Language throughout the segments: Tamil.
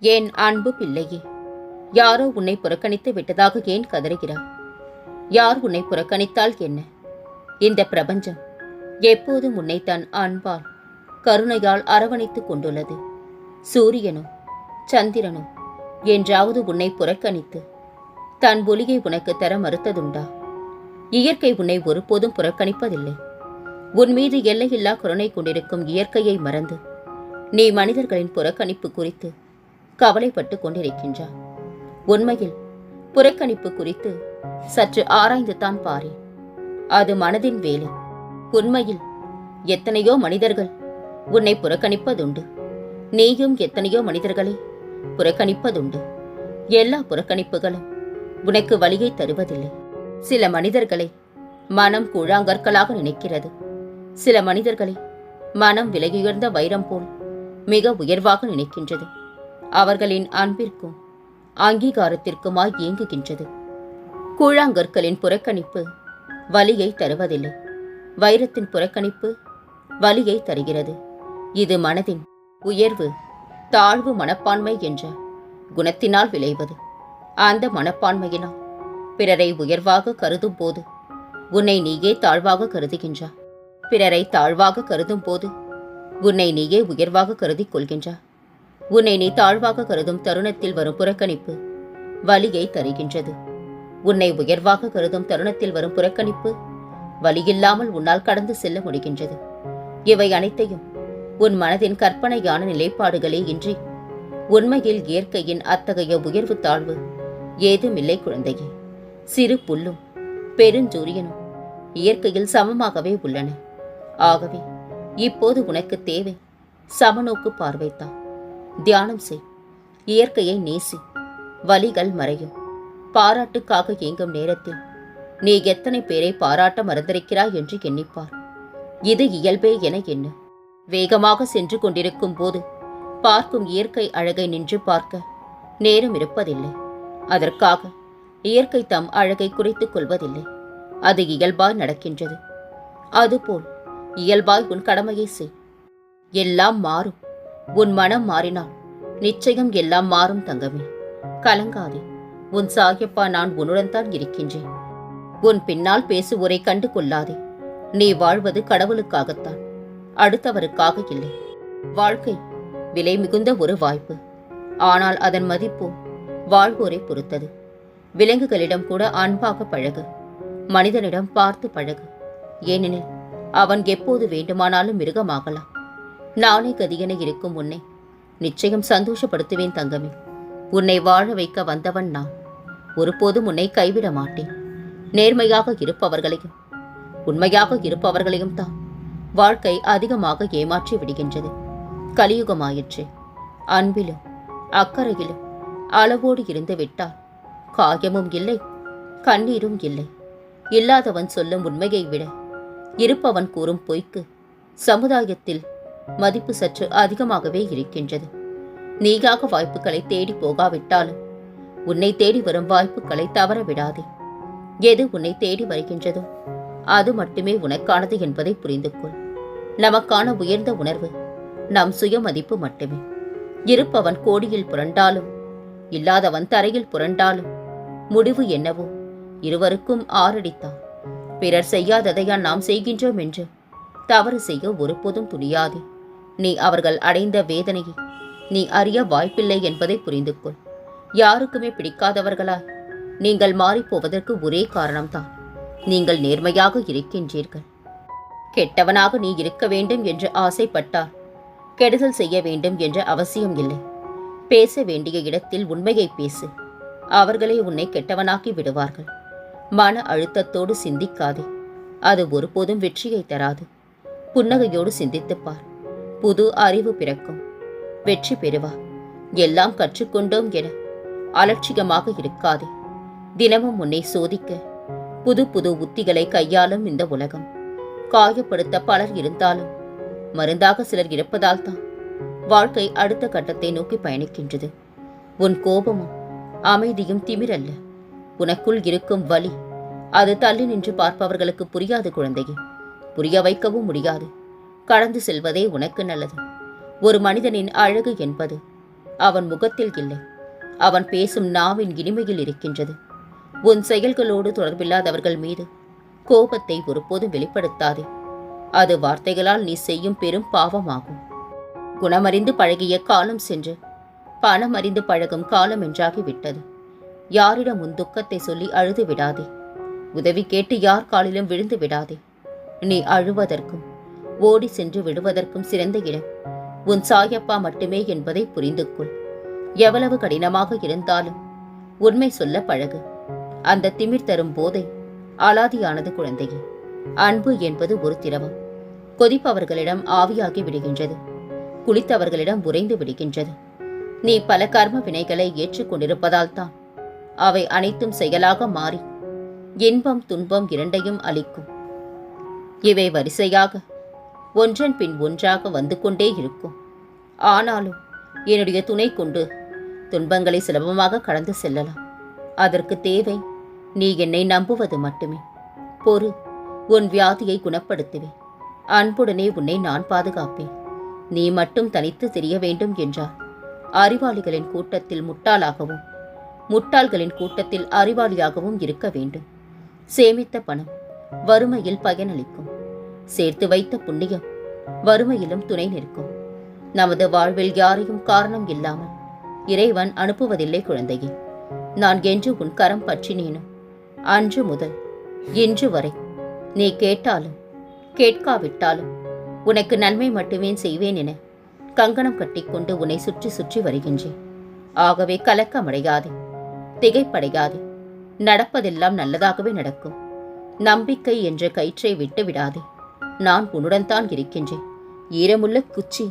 என் அன்பு பிள்ளையே, யாரோ உன்னை புறக்கணித்து விட்டதாக ஏன் கதறுகிறாய்? யார் உன்னை புறக்கணித்தால் என்ன? இந்த பிரபஞ்சம் எப்போதும் உன்னை தன் அன்பால் கருணையால் அரவணைத்துக் கொண்டுள்ளது. சூரியனோ சந்திரனோ என்றாவது உன்னை புறக்கணித்து தன் ஒளியை உனக்கு தர மறுத்ததுண்டா? இயற்கை உன்னை ஒருபோதும் புறக்கணிப்பதில்லை. உன் மீது எல்லையில்லா கருணை கொண்டிருக்கும் இயற்கையை மறந்து நீ மனிதர்களின் புறக்கணிப்பு குறித்து கவலைப்பட்டு கொண்டிருக்கின்றாய். உண்மையில் புறக்கணிப்பு குறித்து சற்று ஆராய்ந்துதான் பாரு. அது மனதின் வேலை. உண்மையில் எத்தனையோ மனிதர்கள் உன்னை புறக்கணிப்பதுண்டு. நீயும் எத்தனையோ மனிதர்களை புறக்கணிப்பதுண்டு. எல்லா புறக்கணிப்புகளும் உனக்கு வலியை தருவதில்லை. சில மனிதர்களை மனம் கூழாங்கற்களாக நினைக்கிறது. சில மனிதர்களை மனம் விலையுயர்ந்த வைரம் போல் மிக உயர்வாக நினைக்கின்றது. அவர்களின் அன்பிற்கும் அங்கீகாரத்திற்குமாய் இயங்குகின்றது. கூழாங்கற்களின் புறக்கணிப்பு வலியை தருவதில்லை. வைரத்தின் புறக்கணிப்பு வலியை தருகிறது. இது மனதின் உயர்வு தாழ்வு மனப்பான்மை என்ற குணத்தினால் விளைவது. அந்த மனப்பான்மையினால் பிறரை உயர்வாக கருதும் போது உன்னை நீயே தாழ்வாக கருதுகின்றாய். பிறரை தாழ்வாக கருதும் போது உன்னை நீயே உயர்வாக கருதிக் கொள்கின்றாய். உன்னை நீ தாழ்வாக கருதும் தருணத்தில் வரும் புறக்கணிப்பு வலியை தருகின்றது. உன்னை உயர்வாக கருதும் தருணத்தில் வரும் புறக்கணிப்பு வலியில்லாமல் உன்னால் கடந்து செல்ல முடிகின்றது. இவை அனைத்தையும் உன் மனதின் கற்பனையான நிலைப்பாடுகளே இன்றி உண்மையில் இயற்கையின் அத்தகைய உயர்வு தாழ்வு ஏதுமில்லை குழந்தையே. சிறு புல்லும் பெருஞ்சூரியனும் இயற்கையில் சமமாகவே உள்ளன. ஆகவே இப்போது உனக்கு தேவை சமநோக்கு பார்வைத்தான். தியானம் செய், இயற்கையை நேசி. வலிகள் மறையும். பாராட்டுக்காக ஏங்கும் நேரத்தில் நீ எத்தனை பேரை பாராட்ட மறந்திருக்கிறாய் என்று எண்ணிப்பார். இது இயல்பே என எண்ணு. வேகமாக சென்று கொண்டிருக்கும் போது பார்க்கும் இயற்கை அழகை நின்று பார்க்க நேரம் இருப்பதில்லை. அதற்காக இயற்கை தம் அழகை குறைத்துக் கொள்வதில்லை. அது இயல்பாய் நடக்கின்றது. அதுபோல் இயல்பாய் உன் கடமையை செய். எல்லாம் மாறும். உன் மனம் மாறினால் நிச்சயம் எல்லாம் மாறும் தங்கமே. கலங்காதே. உன் சாயப்பா நான் உன்னுடன் தான் இருக்கின்றேன். உன் பின்னால் பேசுவோரை கண்டு கொள்ளாதே. நீ வாழ்வது கடவுளுக்காகத்தான், அடுத்தவருக்காக இல்லை. வாழ்க்கை விலை மிகுந்த ஒரு வாய்ப்பு. ஆனால் அதன் மதிப்போ வாழ்வோரை பொறுத்தது. விலங்குகளிடம் கூட அன்பாக பழகு. மனிதனிடம் பார்த்து பழகு. ஏனெனில் அவன் எப்போது வேண்டுமானாலும் மிருகமாகலாம். நானே கதியென இருக்கும் உன்னை நிச்சயம் சந்தோஷப்படுத்துவேன் தங்கமே. உன்னை வாழ வைக்க வந்தவன் நான். ஒருபோதும் உன்னை கைவிட மாட்டேன். நேர்மையாக இருப்பவர்களையும் உண்மையாக இருப்பவர்களையும் தான் வாழ்க்கை அதிகமாக ஏமாற்றி விடுகின்றது. கலியுகமாயிற்று. அன்பிலும் அக்கறையிலும் அளவோடு இருந்து விட்டால் காயமும் இல்லை, கண்ணீரும் இல்லை. இல்லாதவன் சொல்லும் உண்மையை விட இருப்பவன் கூறும் பொய்க்கு சமுதாயத்தில் மதிப்பு சற்று அதிகமாகவே இருக்கின்றது. நீயாக வாய்ப்புகளை தேடி போகாவிட்டாலும் உன்னை தேடி வரும் வாய்ப்புகளை தவற விடாதே. எது உன்னை தேடி வருகின்றதோ அது மட்டுமே உனக்கானது என்பதை புரிந்து கொள். நமக்கான உயர்ந்த உணர்வு நம் சுயமதிப்பு மட்டுமே. இருப்பவன் கோடியில் புரண்டாலும் இல்லாதவன் தரையில் புரண்டாலும் முடிவு என்னவோ இருவருக்கும் ஆறடித்தான். பிறர் செய்யாததையா நாம் செய்கின்றோம் என்று தவறு செய்ய ஒருபோதும் துணியாதே. நீ அவர்கள் அடைந்த வேதனையை நீ அறிய வாய்ப்பில்லை என்பதை புரிந்து கொள். யாருக்குமே பிடிக்காதவர்களாய் நீங்கள் மாறிப்போவதற்கு ஒரே காரணம்தான், நீங்கள் நேர்மையாக இருக்கின்றீர்கள். கெட்டவனாக நீ இருக்க வேண்டும் என்று ஆசைப்பட்டால் கெடுதல் செய்ய வேண்டும் என்ற அவசியம் இல்லை. பேச வேண்டிய இடத்தில் உண்மையை பேசு. அவர்களே உன்னை கெட்டவனாக்கி விடுவார்கள். மன அழுத்தத்தோடு சிந்திக்காதே. அது ஒருபோதும் வெற்றியை தராது. புன்னகையோடு சிந்தித்துப்பார். புது அறிவு பிறக்கும். வெற்றி பெறுவா. எல்லாம் கற்றுக்கொண்டோம் என அலட்சியமாக இருக்காதே. தினமும் உன்னை சோதிக்க புது புது உத்திகளை கையாளும் இந்த உலகம். காயப்படுத்த பலர் இருந்தாலும் மருந்தாக சிலர் இருப்பதால் தான் வாழ்க்கை அடுத்த கட்டத்தை நோக்கி பயணிக்கின்றது. உன் கோபமும் அமைதியும் திமிரல்ல, உனக்குள் இருக்கும் வலி. அது தள்ளி நின்று பார்ப்பவர்களுக்கு புரியாது குழந்தையே. புரிய வைக்கவும் முடியாது. கடந்து செல்வதே உனக்கு நல்லது. ஒரு மனிதனின் அழகு என்பது அவன் முகத்தில் இல்லை. அவன் பேசும் நாவின் இனிமையில் இருக்கின்றது. உன் செயல்களோடு தொடர்பில்லாதவர்கள் மீது கோபத்தை ஒருபோதும் வெளிப்படுத்தாதே. அது வார்த்தைகளால் நீ செய்யும் பெரும் பாவமாகும். குணமறிந்து பழகிய காலம் சென்று பணம் அறிந்து பழகும் காலம் என்றாகிவிட்டது. யாரிடம் உன் துக்கத்தை சொல்லி அழுது விடாதே. உதவி கேட்டு யார் காலிலும் விழுந்து விடாதே. நீ அழுவதற்கும் ஓடி சென்று விடுவதற்கும் சிறந்த இடம் உன் சாயப்பா மட்டுமே என்பதை புரிந்து கொள். எவ்வளவு கடினமாக இருந்தாலும் உண்மை சொல்ல பழகு. அந்த திமிர் தரும் போதை அலாதியானது குழந்தையே. அன்பு என்பது ஒரு திரவம். கொதிப்பவர்களிடம் ஆவியாகி விடுகின்றது, குளித்தவர்களிடம் உறைந்து விடுகின்றது. நீ பல கர்ம வினைகளை ஏற்றுக்கொண்டிருப்பதால் தான் அவை அனைத்தும் செயலாக மாறி இன்பம் துன்பம் இரண்டையும் அளிக்கும். இவை வரிசையாக ஒன்றன் பின் ஒன்றாக வந்து கொண்டே இருக்கும். ஆனாலும் என்னுடைய துணை கொண்டு துன்பங்களை சுலபமாக கடந்து செல்லலாம். அதற்கு தேவை நீ என்னை நம்புவது மட்டுமே. பொறு, உன் வியாதியை குணப்படுத்துவேன். அன்புடனே உன்னை நான் பாதுகாப்பேன். நீ மட்டும் தனித்து தெரிய வேண்டும் என்றார். அறிவாளிகளின் கூட்டத்தில் முட்டாளாகவும் முட்டாள்களின் கூட்டத்தில் அறிவாளியாகவும் இருக்க வேண்டும். சேமித்த பணம் வறுமையில் பயனளிக்கும். சேர்த்து வைத்த புண்ணியம் வறுமையிலும் துணை நிற்கும். நமது வாழ்வில் யாரையும் காரணம் இல்லாமல் இறைவன் அனுப்புவதில்லை குழந்தையே. நான் என்று உன் கரம் பற்றினேனோ அன்று முதல் இன்று வரை நீ கேட்டாலும் கேட்காவிட்டாலும் உனக்கு நன்மை மட்டுமே செய்வேன் என கங்கணம் கட்டிக்கொண்டு உன்னை சுற்றி சுற்றி வருகின்றேன். ஆகவே கலக்கமடையாதே, திகைப்படையாதே. நடப்பதெல்லாம் நல்லதாகவே நடக்கும். நம்பிக்கை என்ற கயிற்றை விட்டு விடாதே. நான் உன்னுடன் தான் இருக்கின்றேன். ஈரமுள்ள குச்சி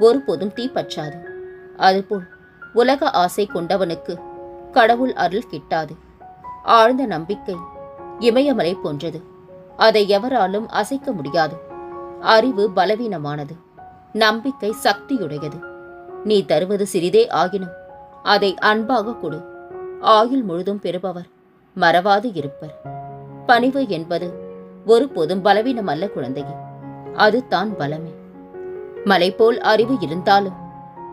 ஒருபோதும் தீப்பற்றாது. அதுபோல் உலக ஆசை கொண்டவனுக்கு கடவுள் அருள் கிட்டாது. ஆழ்ந்த நம்பிக்கை இமயமலை போன்றது. அதை எவராலும் அசைக்க முடியாது. அறிவு பலவீனமானது, நம்பிக்கை சக்தியுடையது. நீ தருவது சிறிதே ஆகினும் அதை அன்பாக கொடு. ஆயுள் முழுதும் பெறுபவர் மறவாது இருப்பர். பணிவு என்பது ஒருபோதும் பலவீனம் அல்ல குழந்தையே, அது தான் பலமே. மலை போல் அறிவு இருந்தாலும்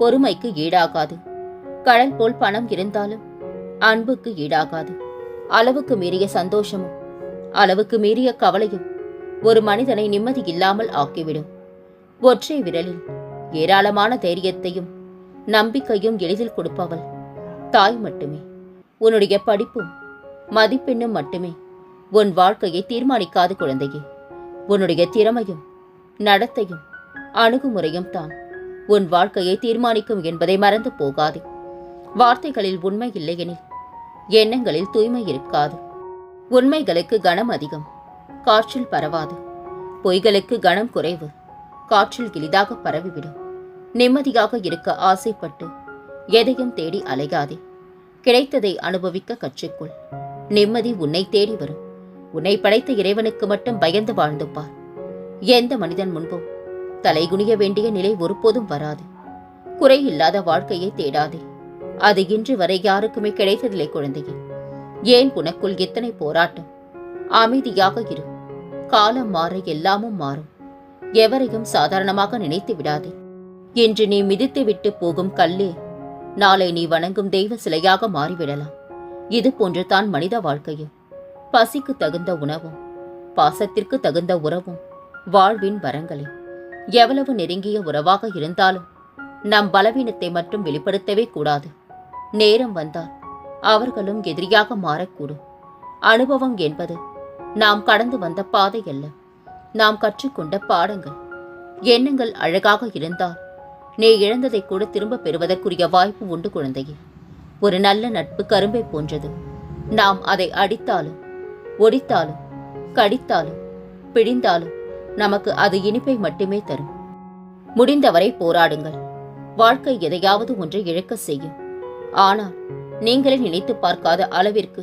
பொறுமைக்கு ஈடாகாது. கடல் போல் பணம் இருந்தாலும் அன்புக்கு ஈடாகாது. அளவுக்கு மீறிய சந்தோஷமும் அளவுக்கு மீறிய கவலையும் ஒரு மனிதனை நிம்மதி இல்லாமல் ஆக்கிவிடும். ஒற்றை விரலில் ஏராளமான தைரியத்தையும் நம்பிக்கையும் எளிதில் கொடுப்பவள் தாய் மட்டுமே. உன்னுடைய படிப்பும் மதிப்பெண்ணும் மட்டுமே உன் வாழ்க்கையை தீர்மானிக்காது குழந்தையே. உன்னுடைய திறமையும் நடத்தையும் அணுகுமுறையும் தான் உன் வாழ்க்கையை தீர்மானிக்கும் என்பதை மறந்து போகாது. வார்த்தைகளில் உண்மை இல்லையெனில் எண்ணங்களில் தூய்மை இருக்காது. உண்மைகளுக்கு கனம் அதிகம், காற்றில் பரவாது. பொய்களுக்கு கனம் குறைவு, காற்றில் எளிதாக பரவிவிடும். நிம்மதியாக இருக்க ஆசைப்பட்டு எதையும் தேடி அலையாதே. கிடைத்ததை அனுபவிக்க கற்றுக்கொள். நிம்மதி உன்னை தேடி வரும். உன்னை படைத்த இறைவனுக்கு மட்டும் பயந்து வாழ்ந்து பார். எந்த மனிதன் முன்பும் தலைகுனிய வேண்டிய நிலை ஒருபோதும் வராது. குறையில்லாத வாழ்க்கையை தேடாதே. அது இன்று வரை யாருக்குமே கிடைத்ததில்லை குழந்தையே. ஏன் உனக்குள் இத்தனை போராட்டம்? அமைதியாக இரு. காலம் மாற எல்லாமும் மாறும். எவரையும் சாதாரணமாக நினைத்து விடாதே. இன்று நீ மிதித்து விட்டு போகும் கல்லே நாளை நீ வணங்கும் தெய்வ சிலையாக மாறிவிடலாம். இது போன்று தான் மனித வாழ்க்கையும். பசிக்கு தகுந்த உணவும் பாசத்திற்கு தகுந்த உறவும் வாழ்வின் வரங்களே. எவ்வளவு நெருங்கிய உறவாக இருந்தாலும் நம் பலவீனத்தை மட்டும் வெளிப்படுத்தவே கூடாது. நேரம் வந்தால் அவர்களும் எதிரியாக மாறக்கூடும். அனுபவம் என்பது நாம் கடந்து வந்த பாதை அல்ல, நாம் கற்றுக்கொண்ட பாடங்கள். எண்ணங்கள் அழகாக இருந்தால் நீ இழந்ததை கூட திரும்ப பெறுவதற்குரிய வாய்ப்பு உண்டு குழந்தையே. ஒரு நல்ல நட்பு கரும்பை போன்றது. நாம் அதை அடித்தாலும் ஒடித்தாலும் கடித்தாலும் பிழிந்தாலும் நமக்கு அது இனிப்பை மட்டுமே தரும். முடிந்தவரை போராடுங்கள். வாழ்க்கை எதையாவது ஒன்றை இழக்க செய்யும். ஆனால் நீங்களே நினைத்து பார்க்காத அளவிற்கு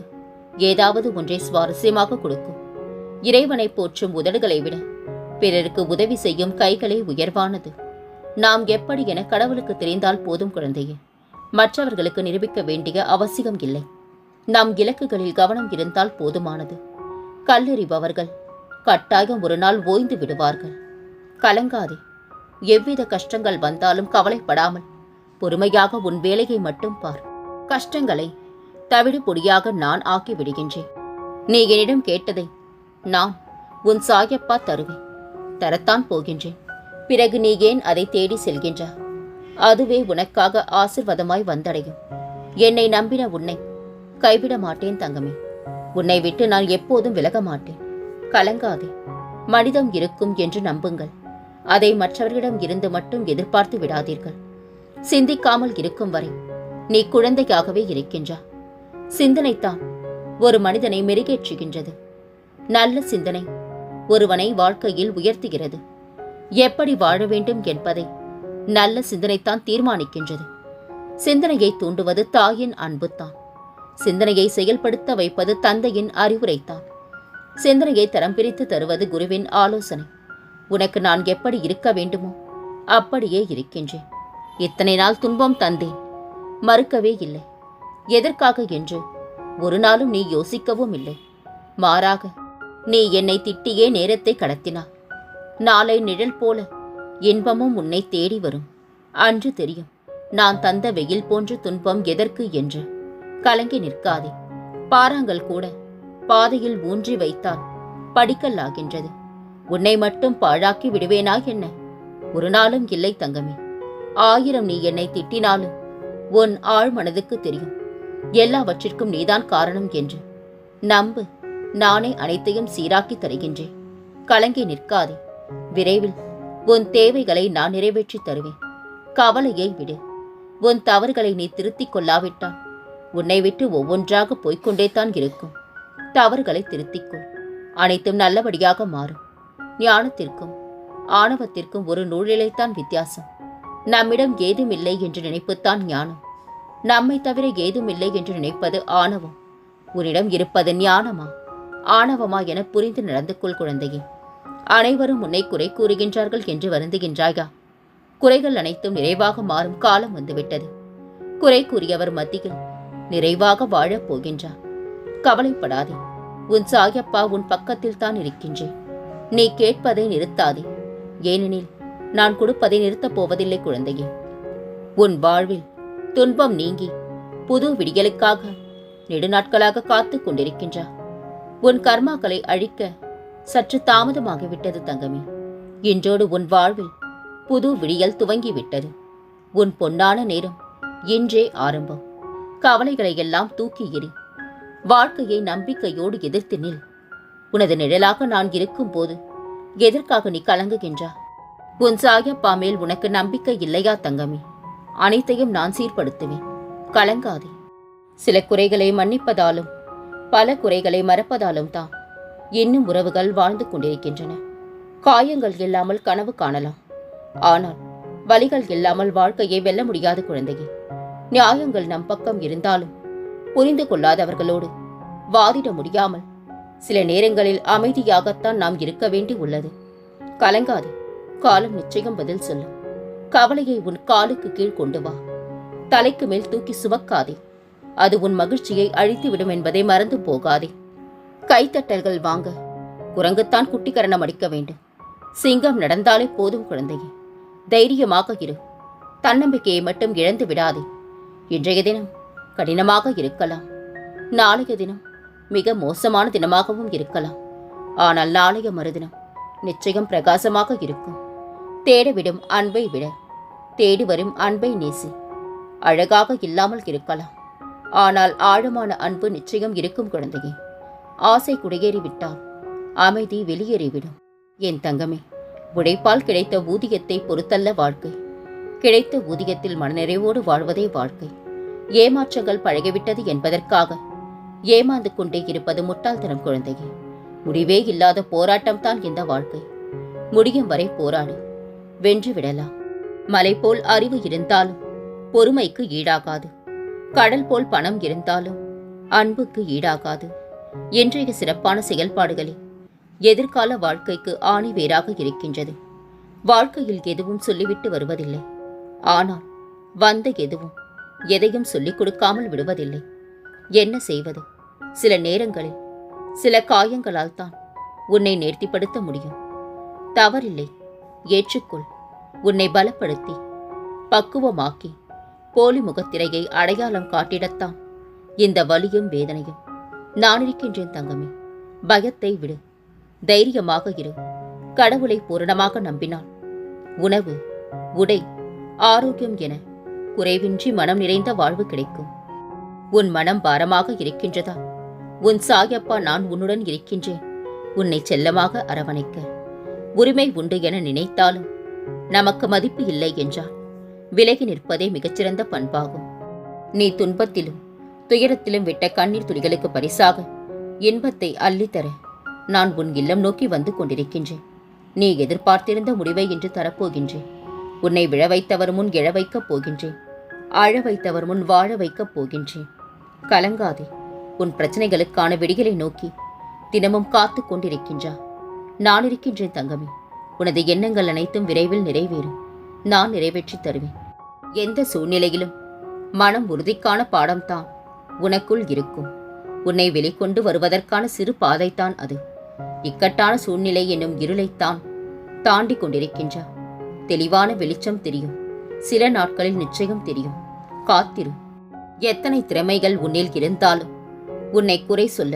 ஏதாவது ஒன்றை சுவாரஸ்யமாக கொடுக்கும். இறைவனை போற்றும் உதடுகளை விட பிறருக்கு உதவி செய்யும் கைகளே உயர்வானது. நாம் எப்படி என கடவுளுக்கு தெரிந்தால் போதும் குழந்தையே. மற்றவர்களுக்கு நிரூபிக்க வேண்டிய அவசியம் இல்லை. நம் இலக்குகளில் கவனம் இருந்தால் போதுமானது. கல்லெறிபவர்கள் கட்டாயம் ஒரு நாள் ஓய்ந்து விடுவார்கள். கலங்காதே. எவ்வித கஷ்டங்கள் வந்தாலும் கவலைப்படாமல் பொறுமையாக உன் வேலையை மட்டும் பார். கஷ்டங்களை தவிடு பொடியாக நான் ஆக்கி விடுகின்றேன். நீ என்னிடம் கேட்டதை நான் உன் சாயப்பா தருவேன். தரத்தான் போகின்றேன். பிறகு நீ ஏன் அதை தேடி செல்கின்றா? அதுவே உனக்காக ஆசிர்வாதமாய் வந்தடையும். என்னை நம்பின உன்னை கைவிட மாட்டேன் தங்கமே. உன்னை விட்டு நான் எப்போதும் விலக மாட்டேன். கலங்காதே. மனிதம் இருக்கும் என்று நம்புங்கள். அதை மற்றவர்களிடம் இருந்து மட்டும் எதிர்பார்த்து விடாதீர்கள். சிந்திக்காமல் இருக்கும் வரை நீ குழந்தையாகவே இருக்கின்றா. சிந்தனைத்தான் ஒரு மனிதனை மெருகேற்றுகின்றது. நல்ல சிந்தனை ஒருவனை வாழ்க்கையில் உயர்த்துகிறது. எப்படி வாழ வேண்டும் என்பதை நல்ல சிந்தனைத்தான் தீர்மானிக்கின்றது. சிந்தனையை தூண்டுவது தாயின் அன்புத்தான். சிந்தனையை செயல்படுத்த வைப்பது தந்தையின் அறிவுரைத்தான். சிந்தனையை தரம் பிரித்து தருவது குருவின் ஆலோசனை. உனக்கு நான் எப்படி இருக்க வேண்டுமோ அப்படியே இருக்கின்றேன். இத்தனை நாள் துன்பம் தந்தேன், மறுக்கவே இல்லை. எதற்காக என்று ஒரு நாளும் நீ யோசிக்கவும் இல்லை. மாறாக நீ என்னை திட்டியே நேரத்தை கடத்தினாய். நாளை நிழல் போல இன்பமும் உன்னை தேடி வரும். அன்று தெரியும் நான் தந்த வெயில் போன்ற துன்பம் எதற்கு என்று. கலங்கி நிற்காதே. பாறாங்கல் கூட பாதையில் ஊன்றி வைத்தால் படிக்கல் ஆகின்றது. உன்னை மட்டும் பாழாக்கி விடுவேனா என்ன? ஒரு நாளும் இல்லை தங்கமே. 1000 நீ என்னை திட்டினாலும் உன் ஆழ் மனதுக்கு தெரியும் எல்லாவற்றிற்கும் நீதான் காரணம் என்று. நம்பு, நானே அனைத்தையும் சீராக்கி தருகின்றேன். கலங்கி நிற்காதே. விரைவில் உன் தேவைகளை நான் நிறைவேற்றி தருவேன். கவலையை விடு. உன் தவறுகளை நீ திருத்திக் கொள்ளாவிட்டால் உன்னை விட்டு ஒவ்வொன்றாக போய்கொண்டேதான் இருக்கும். தவறுகளை திருத்திக்கொள். அனைத்தும் நல்லபடியாக மாறும். ஞானத்திற்கும் ஆணவத்திற்கும் ஒரு நூலிலைத்தான் வித்தியாசம். நம்மிடம் ஏதுமில்லை என்று நினைப்புத்தான் ஞானம். நம்மை தவிர ஏதுமில்லை என்று நினைப்பது ஆணவம். உன்னிடம் இருப்பது ஞானமா ஆணவமா என புரிந்து நடந்து கொள் குழந்தையே. அனைவரும் உன்னை குறை கூறுகின்றார்கள் என்று வருந்துகின்றாயா? குறைகள் அனைத்தும் நிறைவாக மாறும் காலம் வந்துவிட்டது. குறை கூறியவர் மத்தியில் நிறைவாக வாழப் போகின்றார். கவலைப்படாதே. உன் சாயப்பா உன் பக்கத்தில் தான் இருக்கின்றேன். நீ கேட்பதை நிறுத்தாதே. ஏனெனில் நான் கொடுப்பதை நிறுத்தப் போவதில்லை குழந்தையே. உன் வாழ்வில் துன்பம் நீங்கி புது விடியலுக்காக நெடுநாட்களாக காத்து கொண்டிருக்கின்றார். உன் கர்மாக்களை அழிக்க சற்று தாமதமாகிவிட்டது தங்கமே. இன்றோடு உன் வாழ்வில் புது விடியல் துவங்கிவிட்டது. உன் பொன்னான நேரம் இன்றே ஆரம்பம். கவலைகளை எல்லாம் தூக்கி எறி. வாழ்க்கையை நம்பிக்கையோடு எதிர்த்து நில். உனது நிழலாக நான் இருக்கும் போது எதற்காக நீ கலங்குகின்றா? உன் சாயப்பா மேல் உனக்கு நம்பிக்கை இல்லையா தங்கமே? அனைத்தையும் நான் சீர்படுத்துவேன். கலங்காதே. சில குறைகளை மன்னிப்பதாலும் பல குறைகளை மறப்பதாலும் தான் இன்னும் உறவுகள் வாழ்ந்து கொண்டிருக்கின்றன. காயங்கள் இல்லாமல் கனவு காணலாம். ஆனால் வலிகள் இல்லாமல் வாழ்க்கையை வெல்ல முடியாது குழந்தையே. நியாயங்கள் நம் பக்கம் இருந்தாலும் புரிந்து கொள்ளாதவர்களோடு வாதிட முடியாமல் சில நேரங்களில் அமைதியாகத்தான் நாம் இருக்க வேண்டி உள்ளது. கலங்காதே. காலம் நிச்சயம் பதில் சொல்லும். கவலையை உன் காலுக்கு கீழ் கொண்டு வா. தலைக்கு மேல் தூக்கி சுமக்காதே. அது உன் மகிழ்ச்சியை அழித்துவிடும் என்பதை மறந்து போகாதே. கைத்தட்டல்கள் வாங்க குரங்குத்தான் குட்டிக்கரணம் அடிக்க வேண்டும். சிங்கம் நடந்தாலே போதும் குழந்தையே. தைரியமாக இரு. தன்னம்பிக்கையை மட்டும் இழந்து விடாதே. இன்றைய தினம் கடினமாக இருக்கலாம். நாளைய தினம் மிக மோசமான தினமாகவும் இருக்கலாம். ஆனால் நாளைய மறுதினம் நிச்சயம் பிரகாசமாக இருக்கும். தேடவிடும் அன்பை விட தேடி வரும் அன்பை நேசி. அழகாக இல்லாமல் இருக்கலாம். ஆனால் ஆழமான அன்பு நிச்சயம் இருக்கும் குழந்தையே. ஆசை குடியேறிவிட்டால் அமைதி வெளியேறிவிடும். என் தங்கமே, உழைப்பால் கிடைத்த ஊதியத்தை பொறுத்தல்ல வாழ்க்கை. கிடைத்த ஊதியத்தில் மனநிறைவோடு வாழ்வதே வாழ்க்கை. ஏமாற்றங்கள் பழகிவிட்டது என்பதற்காக ஏமாந்து கொண்டே இருப்பது முட்டாள்தனம் குழந்தையே. முடிவே இல்லாத போராட்டம்தான் இந்த வாழ்க்கை. முடியும் வரை போராடு. வென்று விடலாம். மலை போல் அறிவு இருந்தாலும் பொறுமைக்கு ஈடாகாது. கடல் போல் பணம் இருந்தாலும் அன்புக்கு ஈடாகாது. இன்றைய சிறப்பான செயல்பாடுகளே எதிர்கால வாழ்க்கைக்கு ஆணி வேறாக இருக்கின்றது. வாழ்க்கையில் எதுவும் சொல்லிவிட்டு வருவதில்லை. ஆனால் வந்த எதுவும் எதையும் சொல்லிக் கொடுக்காமல் விடுவதில்லை. என்ன செய்வது? சில நேரங்களில் சில காயங்களால் தான் உன்னை நேர்த்திப்படுத்த முடியும். தவறில்லை, ஏற்றுக்கொள். உன்னை பலப்படுத்தி பக்குவமாக்கி போலி முகத்திரையை அடையாளம் காட்டிடத்தான் இந்த வலியும் வேதனையும். நான் இருக்கின்றேன் தங்கமே, பயத்தை விடு, தைரியமாக இரு. கடவுளை பூரணமாக நம்பினாள். உணவு, உடை, ஆரோக்கியம் என குறைவின்றி மனம் நிறைந்த வாழ்வு கிடைக்கும். உன் மனம் பாரமாக இருக்கின்றதா? உன் சாயப்பா நான் உன்னுடன் இருக்கின்றேன், உன்னை செல்லமாக அரவணைக்க. உரிமை உண்டு என நினைத்தாலும் நமக்கு மதிப்பு இல்லை என்றால் விலகி நிற்பதே மிகச்சிறந்த பண்பாகும். நீ துன்பத்திலும் துயரத்திலும் விட்ட கண்ணீர் துளிகளுக்கு பரிசாக இன்பத்தை அள்ளித்தர நான் உன் இல்லம் நோக்கி வந்து கொண்டிருக்கின்றேன். நீ எதிர்பார்த்திருந்த முடிவை இன்று தரப்போகின்றேன். உன்னை விழ வைத்தவர் முன் எழ வைக்கப் போகின்றேன். அழ வைத்தவர் முன் வாழ வைக்கப் போகின்றேன். கலங்காதே, உன் பிரச்சனைகளுக்கான விடிகளை நோக்கி தினமும் காத்து கொண்டிருக்கின்றா. நான் இருக்கின்றேன் தங்கமே. உனது எண்ணங்கள் அனைத்தும் விரைவில் நிறைவேறும். நான் நிறைவேற்றி தருவேன். எந்த சூழ்நிலையிலும் மனம் உறுதிக்கான பாடம்தான் உனக்குள் இருக்கும். உன்னை வெளிக்கொண்டு வருவதற்கான சிறு பாதைத்தான் அது. இக்கட்டான சூழ்நிலை என்னும் இருளைத்தான் தாண்டி கொண்டிருக்கின்றா. தெளிவான வெளிச்சம் தெரியும். சில நாட்களில் நிச்சயம் தெரியும். காத்திரு. எத்தனை திறமைகள் உன்னில் இருந்தாலும் உன்னை குறை சொல்ல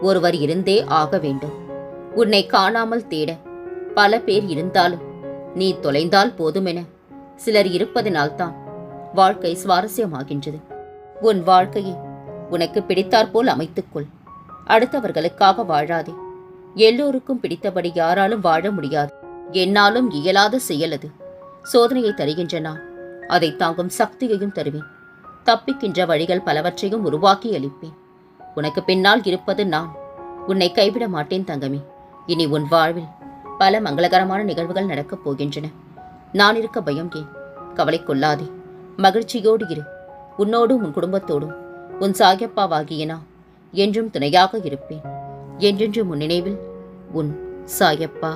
ஒருவர் இருந்தே ஆக வேண்டும். உன்னை காணாமல் தேட பல பேர் இருந்தாலும் நீ தொலைந்தால் போதுமென சிலர் இருப்பதனால்தான் வாழ்க்கை சுவாரஸ்யமாகின்றது. உன் வாழ்க்கையை உனக்கு பிடித்தாற்போல் அமைத்துக்கொள். அடுத்தவர்களுக்காக வாழாதே. எல்லோருக்கும் பிடித்தபடி யாராலும் வாழ முடியாது. என்னாலும் இயலாத செயல் அது. சோதனையை தருகின்ற நான் அதை தாங்கும் சக்தியையும் தருவேன். தப்பிக்கின்ற வழிகள் பலவற்றையும் உருவாக்கி அளிப்பேன். உனக்கு பின்னால் இருப்பது நான். உன்னை கைவிட மாட்டேன் தங்கமே. இனி உன் வாழ்வில் பல மங்களகரமான நிகழ்வுகள் நடக்கப் போகின்றன. நான் இருக்க பயம் ஏன்? கவலை கொள்ளாதே. மகிழ்ச்சியோடு இரு. உன்னோடும் உன் குடும்பத்தோடும் உன் சாயப்பாவாகிய நான் என்றும் துணையாக இருப்பேன். என்றென்றும் உன் நினைவில் உன் சாயப்பா.